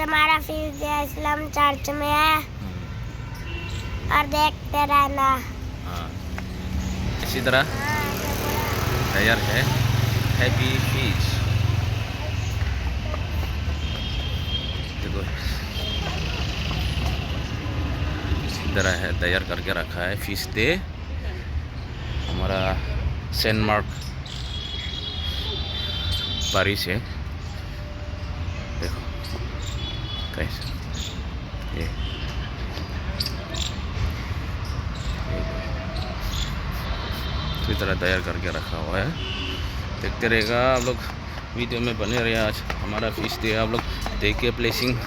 हमारा फीस दिया इस्लाम चर्च में है और देखते रहना। हाँ, इसी तरह तैयार है हैप्पी फीस। देखो इसी तरह है, तैयार करके रखा है फीस डे हमारा सेंट मार्क पेरिस है। देखो कैसे ये इसी तरह तैयार करके रखा हुआ है। देखते रहेगा आप लोग, वीडियो में बने रहे। आज हमारा फीस डे आप लोग देखिए placing.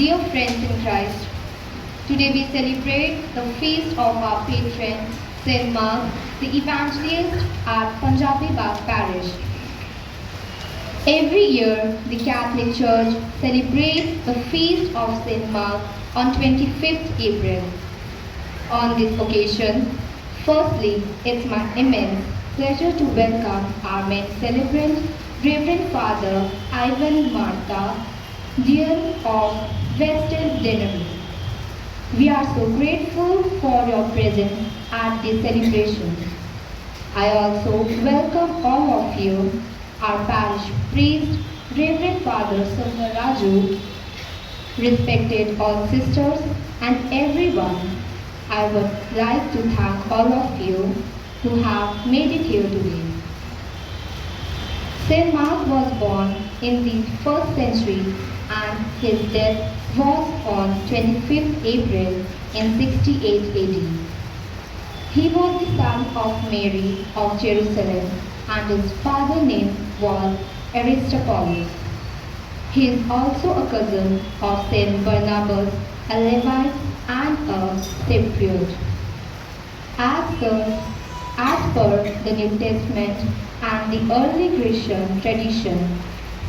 Dear friends in Christ, today we celebrate the feast of our patron, Saint Mark, the Evangelist at Punjabi Bagh Parish. Every year, the Catholic Church celebrates the feast of Saint Mark on 25th April. On this occasion, firstly, it's my immense pleasure to welcome our main celebrant, Reverend Father Ivan Martha, dear of Western Denmark. We are so grateful for your presence at this celebration. I also welcome all of you, our parish priest, Reverend Father Sundaraju, respected all sisters and everyone. I would like to thank all of you who have made it here today. Saint Mark was born in the 1st century and his death was on 25th April in 68 AD. He was the son of Mary of Jerusalem and his father's name was Aristobulus. He is also a cousin of Saint Barnabas, a Levite and a Cypriot. As per the New Testament and the early Christian tradition,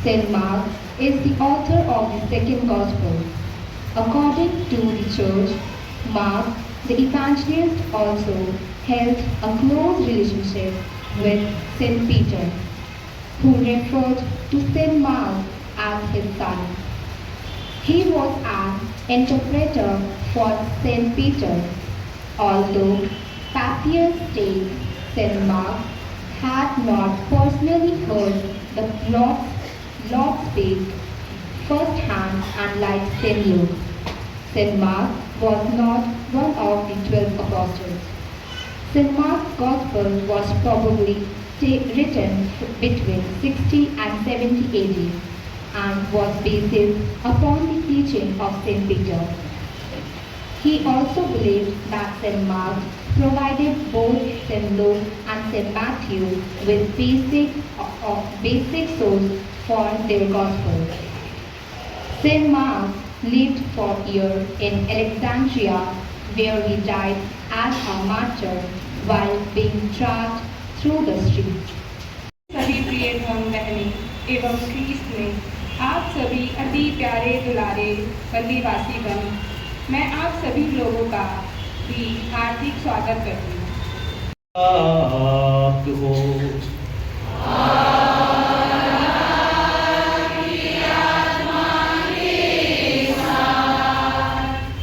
Saint Mark is the author of the second Gospel. According to the Church, Mark, the Evangelist, also held a close relationship with Saint Peter, who referred to Saint Mark as his son. He was an interpreter for Saint Peter, although Papias states Saint Mark had not personally heard the Lord speak first-hand, unlike Saint Luke. Saint Mark was not one of the 12 apostles. St. Mark's Gospel was probably written between 60 and 70 AD and was based upon the teaching of St. Peter. He also believed that St. Mark provided both St. Luke and St. Matthew with basic source for their Gospel. St. Mark lived for a year in Alexandria, where he died as a martyr while being dragged through the street. सभी प्रिय धर्म बहनें एवं ख्रीस्त में आप सभी अति प्यारे दुलारे बल्लीवासीगण, मैं आप सभी लोगों का भी हार्दिक स्वागत करती हूँ।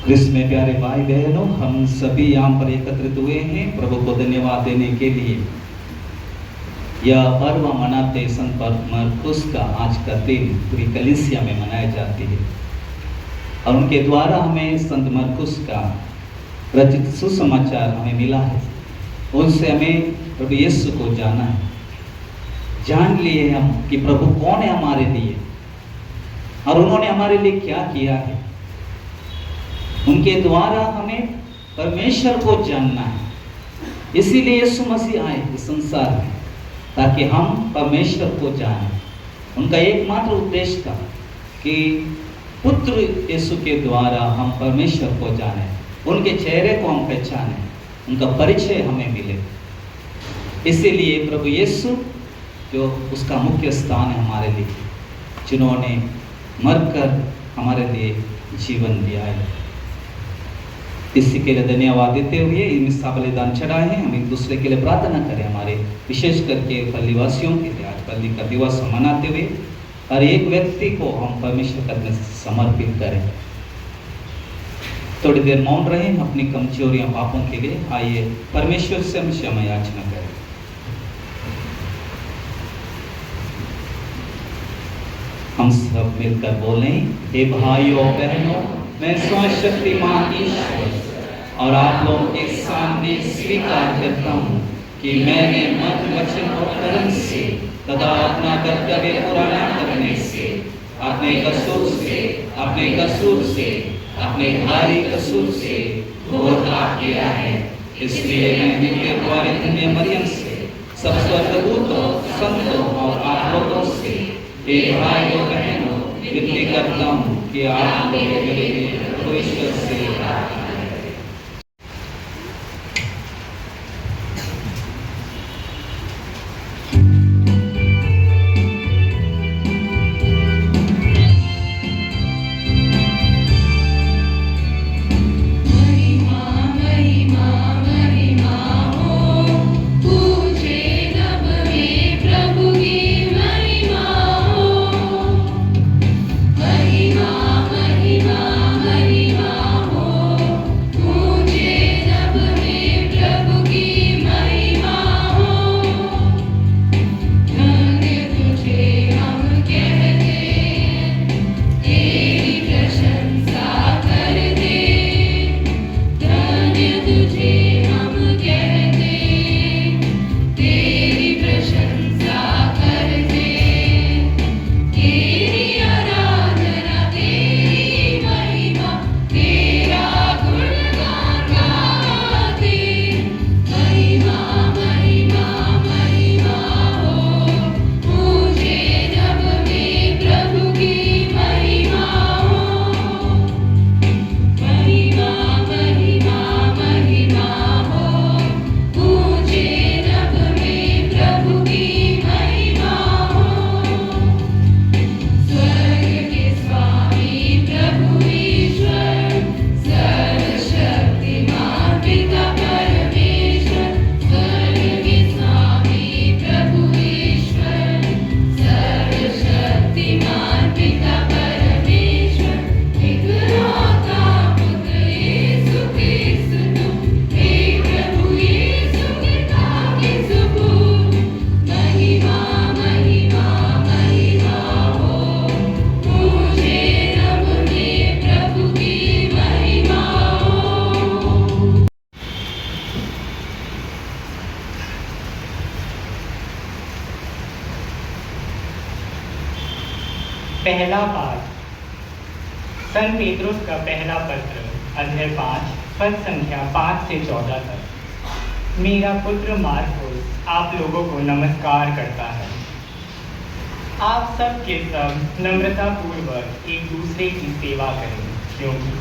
क्रिस्त में प्यारे भाई बहनों, हम सभी यहाँ पर एकत्रित हुए हैं प्रभु को धन्यवाद देने के लिए। यह पर्व मनाते संत मरकुस का आज का दिन पूरी कलीसिया में मनाया जाती है और उनके द्वारा हमें संत मरकुस का रचित सुसमाचार हमें मिला है। उनसे हमें प्रभु यीशु को जाना है, जान लिए हम कि प्रभु कौन है हमारे लिए और उन्होंने हमारे लिए क्या किया है। उनके द्वारा हमें परमेश्वर को जानना है, इसीलिए यीशु मसीह आए इस संसार में ताकि हम परमेश्वर को जानें। उनका एकमात्र उद्देश्य था कि पुत्र यीशु के द्वारा हम परमेश्वर को जानें, उनके चेहरे को हम पहचानें, उनका परिचय हमें मिले। इसीलिए प्रभु यीशु जो उसका मुख्य स्थान है हमारे लिए, जिन्होंने मरकर हमारे लिए जीवन दिया है। इसी के लिए धन्यवाद देते हुए मिस्सा बलिदान चढ़ाए हैं। हम एक दूसरे के लिए प्रार्थना करें, हमारे विशेष करके पल्लीवासियों के लिए। आज पल्ली का दिवस मनाते हुए हर एक व्यक्ति को हम परमेश्वर करने से समर्पित करें। थोड़ी देर मौन रहें अपनी कमजोरियां पापों के लिए। आइए परमेश्वर से हम क्षमा याचना करें। हम सब मिलकर बोलें, हे भाइयों बहनों, मैं सर्वशक्तिमान ईश्वर और आप लोगों के सामने स्वीकार करता हूँ कि मैंने मन, वचन और कर्म से तथा अपना कर्तव्य पूरा न करने से, अपने कसूर से, अपने भारी कसूर से घोर पाप किया है। इसलिए मैं नित्य कुंवारी कन्या मरियम से, सब स्वर्गदूतों, संतों और आप लोगों से, हे भाइयों बहनों, विनती करता हूँ कि आप लोग मेरे लिए ईश्वर से प्रार्थना करें। महिमा पहला पाठ संत पेत्रुस का पहला पत्र अध्याय 5 पद संख्या 5 से 14 तक। मेरा पुत्र मार्कुस आप लोगों को नमस्कार करता है। आप सब के सब नम्रता पूर्वक एक दूसरे की सेवा करें, क्योंकि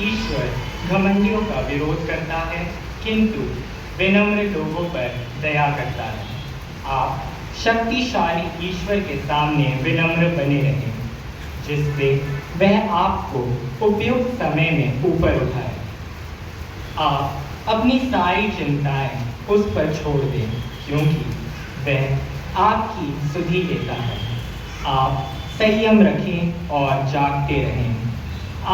ईश्वर घमंडियों का विरोध करता है किंतु विनम्र लोगों पर दया करता है। आप शक्तिशाली ईश्वर के सामने विनम्र बने रहें, जिससे वह आपको उपयुक्त समय में ऊपर उठाए। आप अपनी सारी चिंताएं उस पर छोड़ दें, क्योंकि वह आपकी सुधि लेता है। आप संयम रखें और जागते रहें।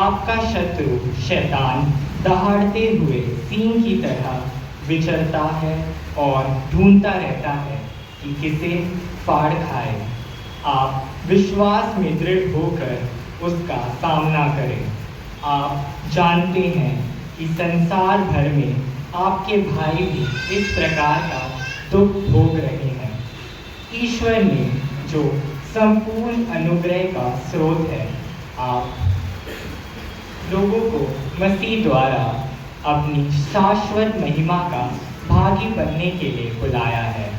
आपका शत्रु शैतान दहाड़ते हुए सिंह की तरह विचरता है और ढूंढता रहता है कि किसे फाड़ खाए। आप विश्वास में दृढ़ होकर उसका सामना करें। आप जानते हैं कि संसार भर में आपके भाई भी इस प्रकार का दुख भोग रहे हैं। ईश्वर ने जो संपूर्ण अनुग्रह का स्रोत है, आप लोगों को मसीह द्वारा अपनी शाश्वत महिमा का भागी बनने के लिए बुलाया है।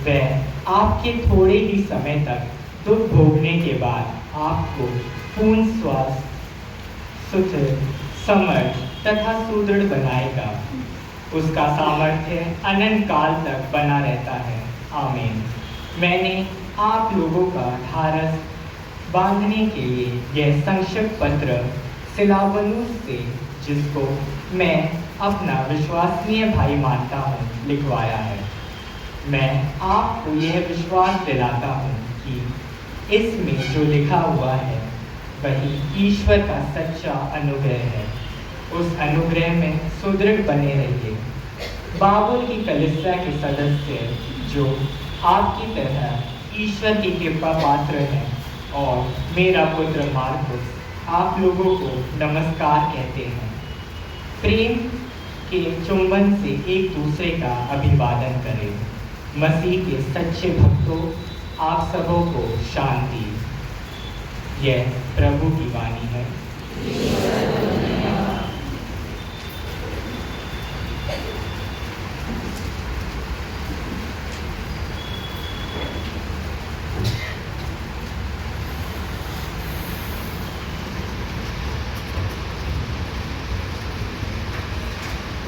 वह आपके थोड़े ही समय तक दुख भोगने के बाद आपको पूर्ण स्वास्थ्य, सुदृढ़, समर्थ तथा सुदृढ़ बनाएगा। उसका सामर्थ्य अनंत काल तक बना रहता है। आमीन। मैंने आप लोगों का ढाढ़स बांधने के लिए यह संक्षिप्त पत्र सिलावनुस से, जिसको मैं अपना विश्वसनीय भाई मानता हूँ, लिखवाया है। मैं आपको यह विश्वास दिलाता हूँ कि इसमें जो लिखा हुआ है वही ईश्वर का सच्चा अनुग्रह है। उस अनुग्रह में सुदृढ़ बने रहिए। बाबुल की कलीसिया के सदस्य जो आपकी तरह ईश्वर की कृपा पात्र हैं, और मेरा पुत्र मार्कुस आप लोगों को नमस्कार कहते हैं। प्रेम के चुंबन से एक दूसरे का अभिवादन करें। मसीह के सच्चे भक्तों, आप सबों को शांति। यह प्रभु की वाणी है।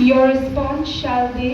Your response shall be,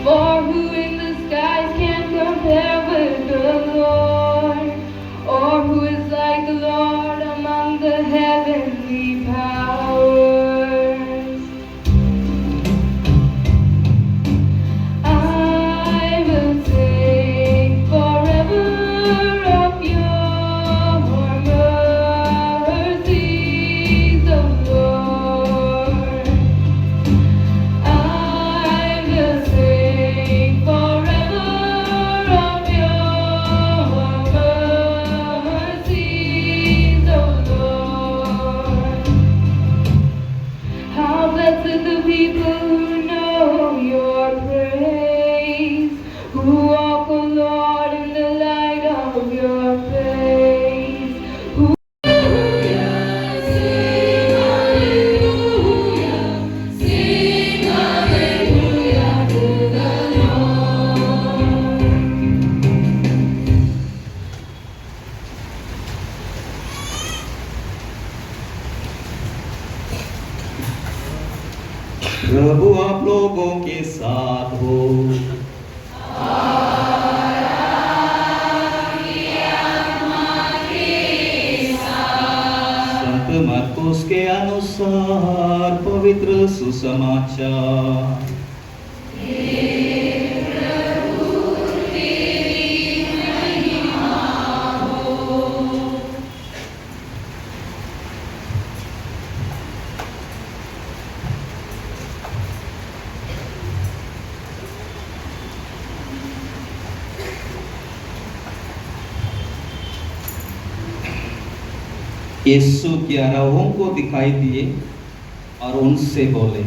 For who in the skies can compare with the Lord? अनुसार पवित्र सुसमाचार। यीशु 11 को दिखाई दिए और उनसे बोले,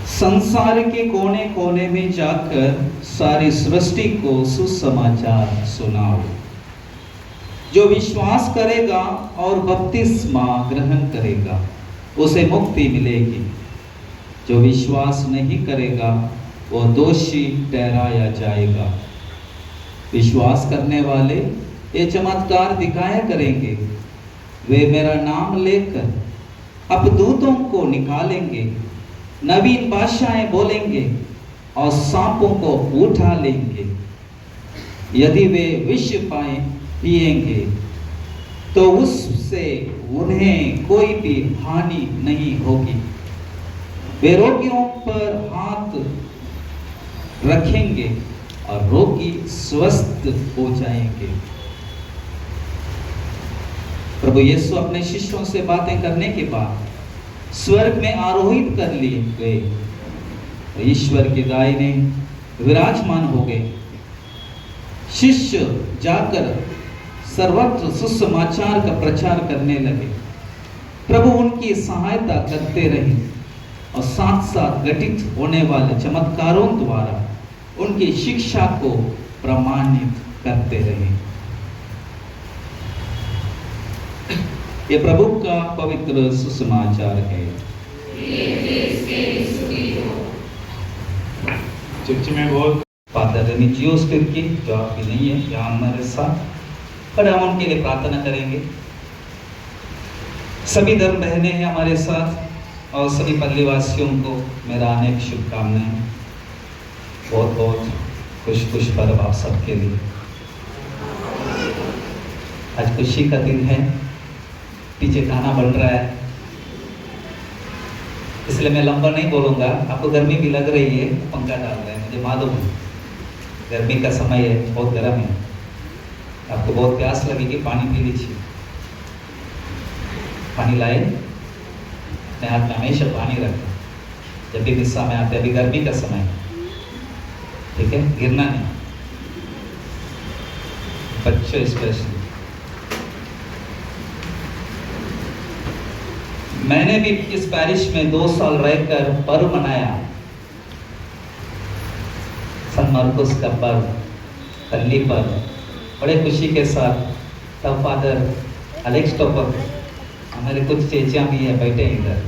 संसार के कोने कोने में जाकर सारी सृष्टि को सुसमाचार सुनाओ। जो विश्वास करेगा और बपतिस्मा ग्रहण करेगा उसे मुक्ति मिलेगी। जो विश्वास नहीं करेगा वो दोषी ठहराया जाएगा। विश्वास करने वाले ये चमत्कार दिखाया करेंगे। वे मेरा नाम लेकर अपदूतों को निकालेंगे, नवीन भाषाएं बोलेंगे और सांपों को उठा लेंगे। यदि वे विष पिएंगे तो उससे उन्हें कोई भी हानि नहीं होगी। वे रोगियों पर हाथ रखेंगे और रोगी स्वस्थ हो जाएंगे। प्रभु यीशु अपने शिष्यों से बातें करने के बाद स्वर्ग में आरोहित कर लिए गए। ईश्वर की दाहिने विराजमान हो गए। शिष्य जाकर सर्वत्र सुसमाचार का प्रचार करने लगे। प्रभु उनकी सहायता करते रहे और साथ साथ घटित होने वाले चमत्कारों द्वारा उनकी शिक्षा को प्रमाणित करते रहे। ये प्रभु का पवित्र सुसमाचार है। चर्च में बहुत फादर रेनिजियोस की जो आपकी नहीं है यहाँ हमारे साथ, पर हम उनके लिए प्रार्थना करेंगे। सभी धर्म बहनें हैं हमारे साथ और सभी पल्लीवासियों को मेरा अनेक शुभकामनाएं। बहुत बहुत खुश पर्व आप सबके लिए। आज खुशी का दिन है। पीछे खाना बन रहा है, इसलिए मैं लंबा नहीं बोलूंगा। आपको गर्मी भी लग रही है, पंखा डाल रहे हैं, मुझे मालूम है गर्मी का समय है, बहुत गर्म है। आपको बहुत प्यास लगेगी, पानी पी लीजिए। पानी लाए, मैं हाथ में हमेशा पानी रखता जब भी गुस्सा में आते। अभी गर्मी का समय है, ठीक है, गिरना नहीं। बच्चों स्पेशली, मैंने भी इस पैरिश में 2 साल रहकर पर्व मनाया, सन मार्कोस का पर्व, पल्ली पर्व, बड़े खुशी के साथ। तब फादर अलेक्स टॉपर, हमारे कुछ चेचियाँ भी है बैठे इधर,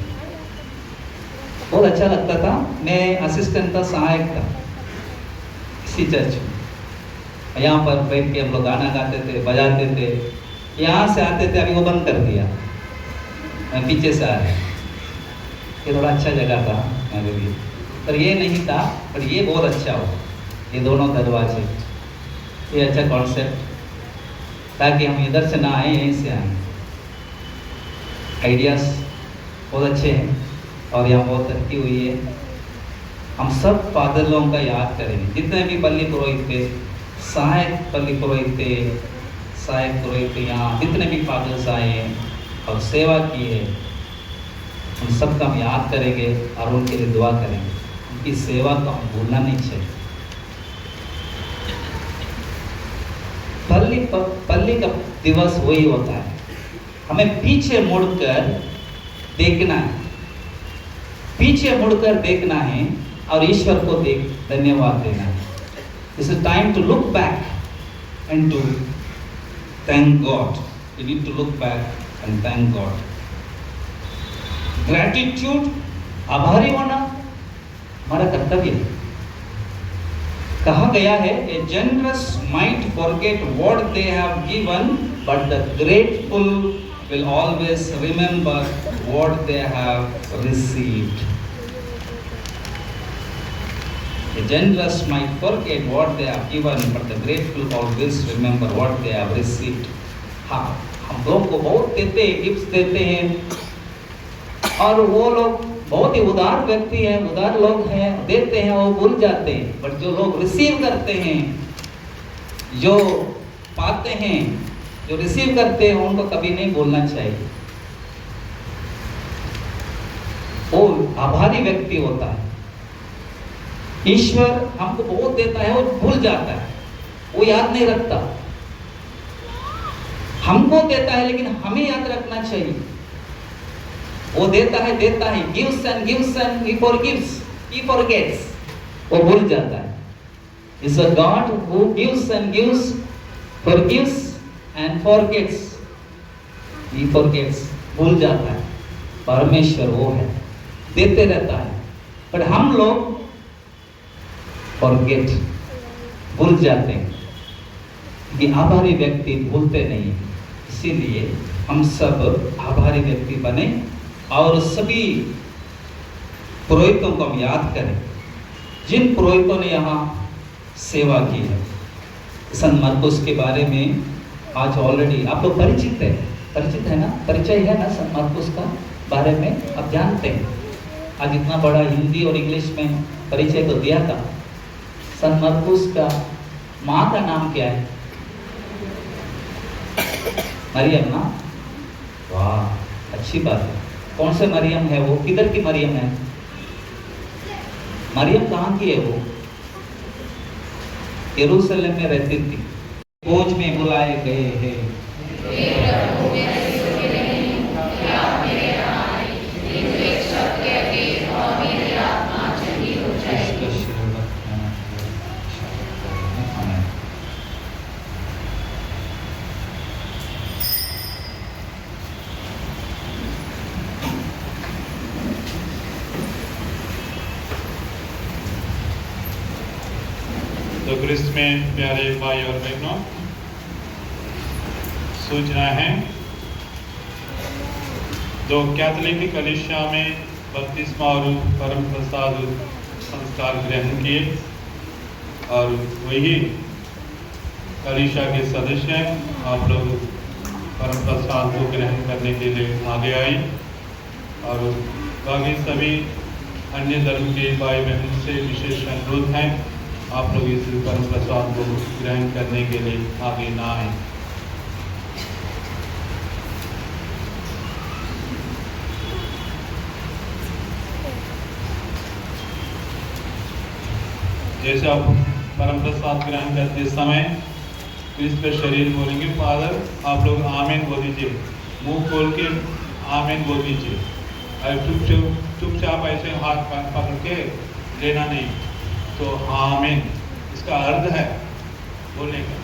बहुत अच्छा लगता था। मैं असिस्टेंट था, सहायक था इसी चर्च में। यहाँ पर बैठ के हम लोग गाना गाते थे, बजाते थे। यहाँ से आते थे, अभी वो बंद कर दिया, मैं पीछे से आ रहा। ये थोड़ा अच्छा जगह था मेरे लिए, पर ये नहीं था, पर ये बहुत अच्छा हो। ये दोनों दरवाजे, ये अच्छा कॉन्सेप्ट, ताकि हम इधर से ना आए, यहीं से आए। आइडियाज़ बहुत अच्छे हैं और यहाँ बहुत तरक्की हुई है। हम सब फादर लोगों का याद करेंगे, जितने भी पल्ली पुरोहित थे, सहायक पल्ली पुरोहित थे, सहायक पुरोहित थे, यहाँ जितने भी फादर्स आए हैं और सेवा की है, उन सब का हम याद करेंगे और उनके लिए दुआ करेंगे। उनकी सेवा को हम भूलना नहीं चाहिए। पल्ली का दिवस वही होता है, हमें पीछे मुड़कर देखना है, पीछे मुड़कर देखना है और ईश्वर को धन्यवाद देना है। This is time to look back and to thank God. We need to look back and thank God. Gratitude, आभारी होना हमारा कर्तव्य है। कहा गया है, a generous might forget what they have given, but the grateful will always remember what they have received. The generous might forget what they have given, but the grateful always remember what they have received. हाँ, हम लोगों को बहुत देते हैं, gifts देते हैं, और वो लोग बहुत ही उदार व्यक्ति हैं, उदार लोग हैं, देते हैं वो भूल जाते हैं। बट जो लोग रिसीव करते हैं, जो पाते हैं, जो रिसीव करते हैं, उनको कभी नहीं भूलना चाहिए। वो आभारी व्यक्ति होता है। ईश्वर हमको बहुत देता है, वो भूल जाता है, वो याद नहीं रखता। हमको देता है लेकिन हमें याद रखना चाहिए। वो देता है, gives and he forgives, he forgets, वो भूल जाता है। Is a God who gives and gives, forgives and forgets, he forgets, भूल जाता है। परमेश्वर वो है, देते रहता है। पर हम लोग फॉरगेट, भूल जाते हैं। कि आभारी व्यक्ति भूलते नहीं हैं। इसीलिए हम सब आभारी व्यक्ति बने और सभी पुरोहितों को हम याद करें, जिन पुरोहितों ने यहाँ सेवा की है। संत मार्कुस के बारे में आज ऑलरेडी आप लोग परिचित है ना, परिचय है ना संत मार्कुस का बारे में, आप जानते हैं। आज इतना बड़ा हिंदी और इंग्लिश में परिचय तो दिया था। संत मार्कुस का माँ का नाम क्या है? मरियम ना? वाह, अच्छी बात है। कौन से मरियम है वो? किधर की मरियम है? मरियम कहाँ की है वो? यरूशलेम में रहती थी। खोज में बुलाए गए हैं। तो क्रिस्त में प्यारे भाई और बहनों, सूचना है, दो कैथोलिक कलीसिया में बपतिस्मा और परम प्रसाद संस्कार ग्रहण किए और वही कलीसिया के सदस्य आप लोग परम प्रसाद को ग्रहण करने के लिए आगे आई और बाकी सभी अन्य धर्म के भाई बहनों से विशेष अनुरोध है, आप लोग इस परम प्रसाद को ग्रहण करने के लिए आगे ना आए। जैसे आप परम प्रसाद ग्रहण करते समय क्रिस्त का शरीर बोलेंगे, फादर आप लोग आमीन बोल दीजिए, मुंह खोल के आमीन बोल दीजिए। चुपचाप ऐसे हाथ पकड़ के लेना नहीं। तो आमीन इसका अर्थ है बोलने का।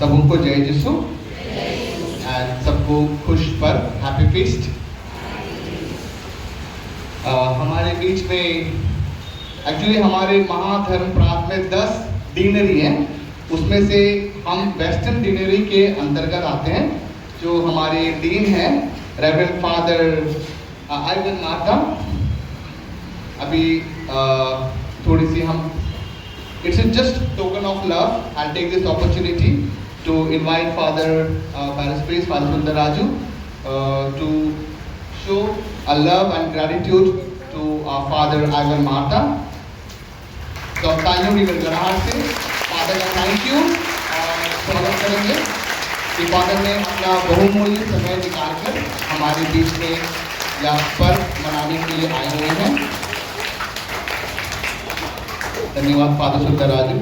सबको जय यीशु एंड सबको खुश पर हैप्पी फीस्ट। हमारे बीच में एक्चुअली हमारे महाधर्म प्रांत में 10 डिनरी हैं, उसमें से हम वेस्टर्न डिनरी के अंतर्गत आते हैं। जो हमारे डीन हैं रेवरेंड फादर आइवन मार्था, अभी थोड़ी सी हम it's just token of love I take this opportunity to invite Father Paris Priest, Father Sundar Raju, to show a love and gratitude to our Father Ivan Martha. So तालियों की गड़गड़ाहट से Father का thank you स्वागत करेंगे। कि father ने अपना बहुमूल्य समय निकालकर हमारे बीच में यह पर्व मनाने के लिए आए हुए हैं। धन्यवाद फादर सुंदर राजू।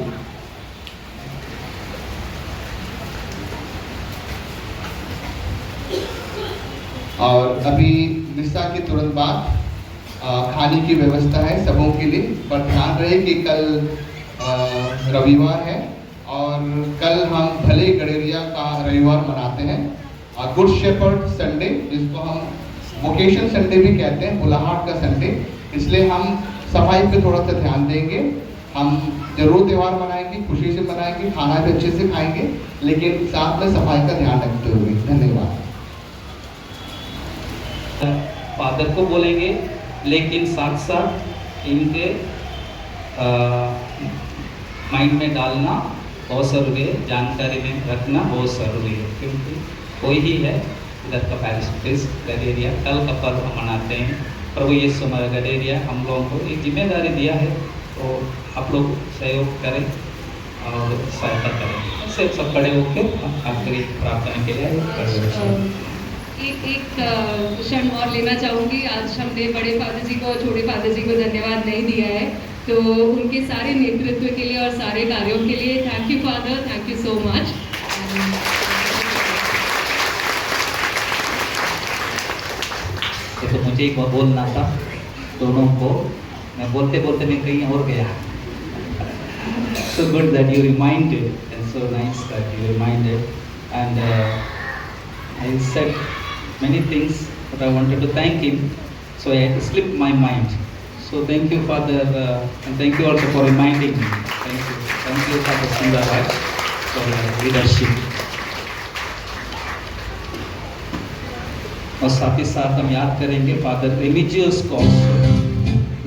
और अभी मिस्सा के तुरंत बाद खाने की व्यवस्था है सबों के लिए, पर ध्यान रहे कि कल रविवार है और कल हम भले गडेरिया का रविवार मनाते हैं, गुड शेपर्ड संडे, जिसको हम वोकेशन संडे भी कहते हैं, बुलाहट का संडे। इसलिए हम सफाई पे थोड़ा सा ध्यान देंगे। हम जरूर त्यौहार मनाएंगे, खुशी से मनाएंगे, खाना भी अच्छे से खाएंगे, लेकिन साथ में सफाई का ध्यान रखते हुए। धन्यवाद। फादर को बोलेंगे, लेकिन साथ साथ इनके माइंड में डालना बहुत ज़रूरी है, जानकारी में रखना बहुत ज़रूरी है, क्योंकि कोई ही है इधर का पैरिश गडेरिया कल का पर्व मनाते हैं। प्रभु यीशु हमारा गडेरिया हम लोगों को एक जिम्मेदारी दिया है, तो आप लोग सहयोग करें और सहायता करें। सिर्फ सब खड़े होकर आखिरी प्रार्थना के लिए एक क्षण और लेना चाहूँगी। आज हमने बड़े फादर जी को और छोटे फादर जी को धन्यवाद नहीं दिया है, तो उनके सारे नेतृत्व के लिए और सारे कार्यों के लिए thank you father, thank you so much. तो मुझे एक बार बोलना था दोनों को, मैं बोलते बोलते मैं कहीं और गया। So good that you reminded, and so nice that you reminded, and I said many things, but I wanted to thank him, so I had to slip my mind. So thank you, Father, and thank you also for reminding me. Thank you, Father Sundar Raj, for leadership. और साथ ही साथ हम याद करेंगे father रेमिजियस को।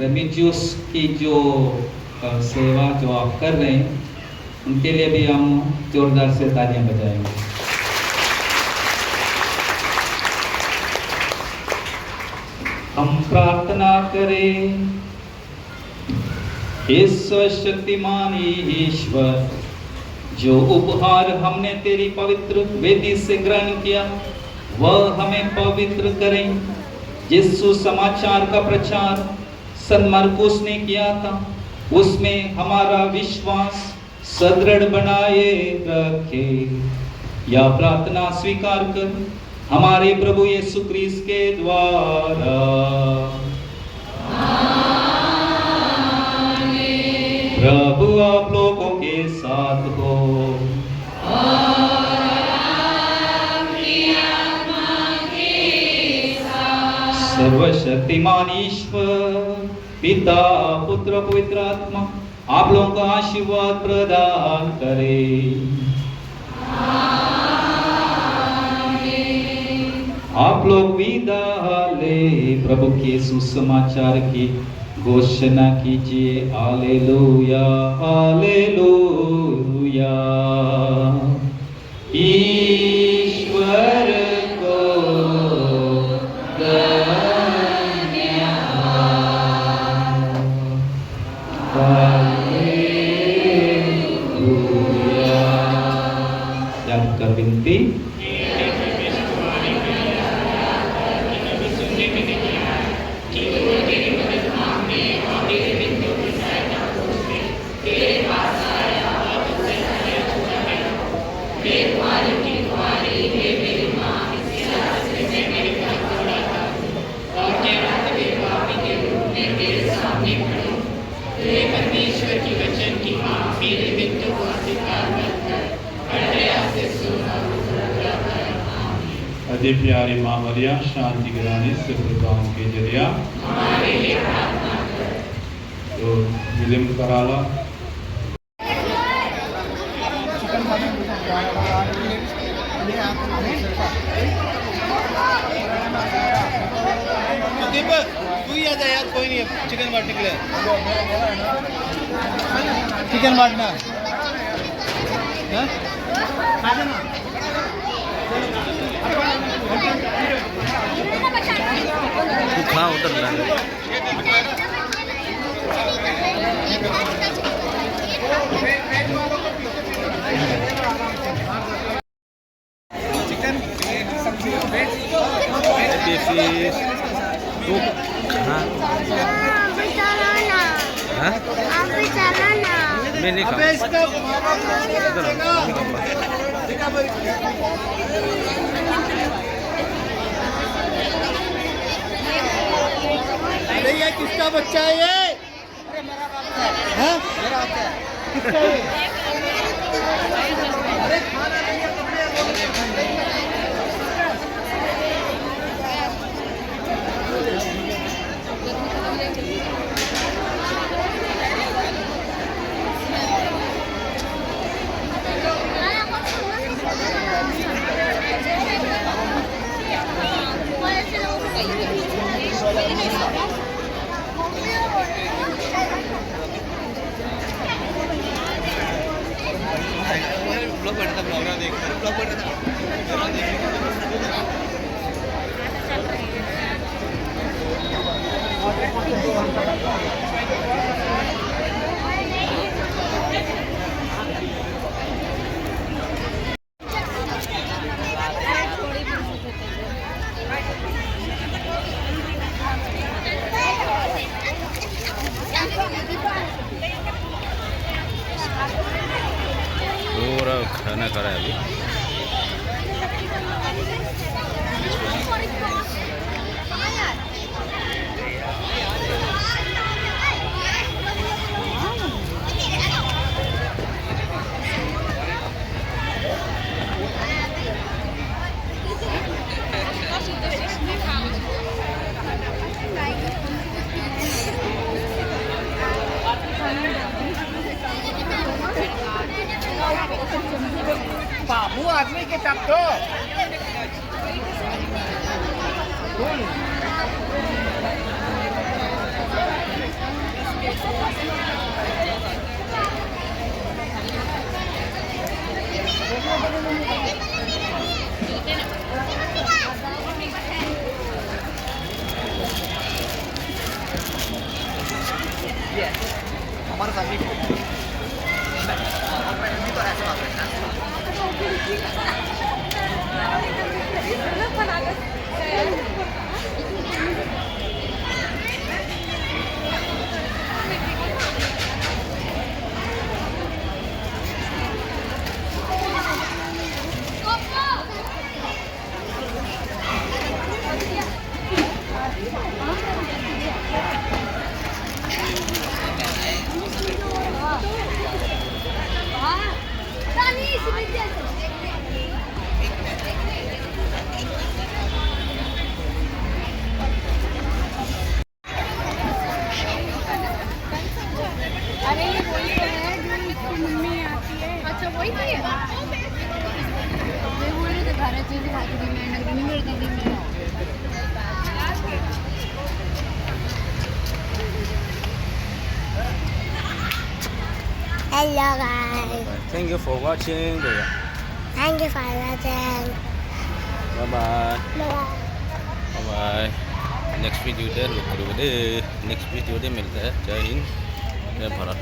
रेमिजियस की जो सेवा जो आप कर रहे हैं, उनके लिए भी हम जोरदार से तालियां बजाएंगे। हम प्रार्थना करें। हे सर्वशक्तिमान ईश्वर, जो उपहार हमने तेरी पवित्र वेदी से ग्रहण किया, वह हमें पवित्र करें। जिस सुसमाचार का प्रचार संत मरकुस ने किया था, उसमें हमारा विश्वास सदृढ़ बनाए रखे। यह प्रार्थना स्वीकार कर हमारे प्रभु यीशु क्रिस्त के द्वारा। प्रभु आप लोगों के साथ हो। सर्वशक्तिमान ईश्वर पिता पुत्र पवित्र आत्मा आप लोगों का आशीर्वाद प्रदान करे। आप लोग विदा ले प्रभु के सुसमाचार की घोषणा कीजिए। Hallelujah hallelujah. ईश्वर को याद कर विनती। अधिक प्यारी माँ मरिया शांति गिराने से प्रदान के जरिया तो विलियम कराला दीपक तू ही आ जा यार, कोई नहीं है चिकन बांटने के लिए। चिकन बांटना तू खा उधर is cook. हाँ हाँ मैं नहीं खाऊंगा। इधर आओ, नहीं अरे ये किसका बच्चा है ये? अरे मेरा बच्चा है। हाँ? मेरा बच्चा है। किसका है? अरे खाना नहीं है, कपड़े ब्लॉग बनता ब्लॉग देख ब्लॉग बनता पूरा खाना खा रहा है अभी। बाबू आदमी के टप दो हमारे सामने तो ऐसा अरे ये वही तो है जो इसकी मम्मी आती है। अच्छा वही तो है। मैं बोल रही थी भारत चीज़ खाती थी मैं नहीं मिलती थी मैं। Hello guys. Thank you for watching. Thank you for watching. Bye bye. Bye. Bye bye. Next video दे मिलता है। जय हिंद जय भारत।